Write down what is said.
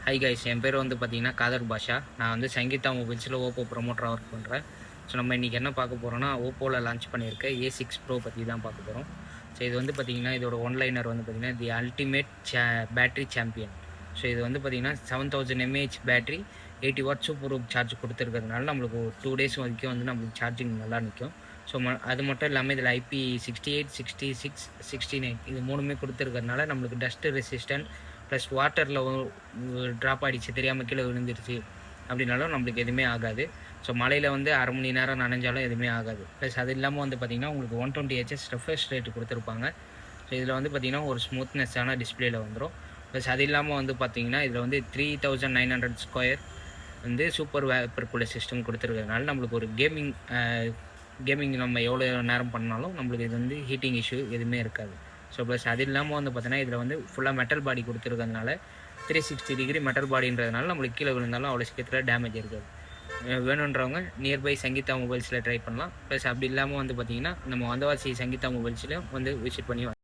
Hi guys, என் பேர் வந்து பார்த்தீங்கன்னா காதர் பாஷா. நான் வந்து சங்கீதா மொபைல்ஸில் ஓப்போ ப்ரொமோட்டராக ஒர்க் பண்ணுறேன். ஸோ நம்ம இன்றைக்கி என்ன பார்க்க போகிறோன்னா, ஓப்போவில் லான்ச் பண்ணியிருக்க A6 ப்ரோ பற்றி தான் பார்க்க போகிறோம். ஸோ இது வந்து பார்த்திங்கன்னா இதோட ஒன்லைனர் வந்து பார்த்திங்கன்னா the ultimate battery champion. So இது வந்து பார்த்திங்கன்னா 7000 mAh battery 80 watt super charge கொடுத்துருக்கிறதுனால நம்மளுக்கு ஒரு 2 days வரைக்கும் வந்து நம்மளுக்கு சார்ஜிங் நல்லா நிற்கும். ஸோ அது மட்டும் இல்லாமல் இதில் IP68, 66, 69 இது மூணுமே கொடுத்துருக்கிறதுனால நம்மளுக்கு டஸ்ட்டு ரெசிஸ்டன்ட் ப்ளஸ் வாட்டரில் ட்ராப் ஆகிடுச்சு, தெரியாமல் கீழே விழுந்துருச்சு அப்படின்னாலும் நம்மளுக்கு எதுவுமே ஆகாது. ஸோ மழையில் வந்து அரை மணி நேரம் நனைஞ்சாலும் எதுவுமே ஆகாது. ப்ளஸ் அது இல்லாமல் வந்து பார்த்திங்கன்னா உங்களுக்கு 120 Hz ரெஃப்ரெஷ் ரேட்டு கொடுத்துருப்பாங்க. ஸோ இதில் வந்து பார்த்திங்கன்னா ஒரு ஸ்மூத்னஸான டிஸ்பிளேயில் வந்துடும். ப்ளஸ் அது இல்லாமல் வந்து பார்த்திங்கன்னா இதில் வந்து 3900 ஸ்கொயர் வந்து சூப்பர் வேப்பர் கூலர் சிஸ்டம் கொடுத்துருக்கிறதுனால நம்மளுக்கு ஒரு கேமிங் நம்ம எவ்வளோ நேரம் பண்ணாலும் நம்மளுக்கு இது வந்து ஹீட்டிங் இஷ்யூ எதுவுமே இருக்காது. ஸோ ப்ளஸ் அது இல்லாமல் வந்து பார்த்தீங்கன்னா இதில் வந்து ஃபுல்லாக மெட்டல் பாடி கொடுத்துருக்கிறதுனால 360 டிகிரி மெட்டல் பாடின்றதுனால நம்மளுக்கு கீழே விழுந்தாலும் அவ்வளோ சீக்கிரத்தில் டேமேஜ் இருக்காது. வேணுன்றவங்க நியர்பை சங்கீதா மொபைல்ஸில் ட்ரை பண்ணலாம். ப்ளஸ் அப்படி இல்லாமல் வந்து பார்த்திங்கன்னா நம்ம வந்தவாசி சங்கீதா மொபைல்ஸ்லையும் வந்து விசிட் பண்ணி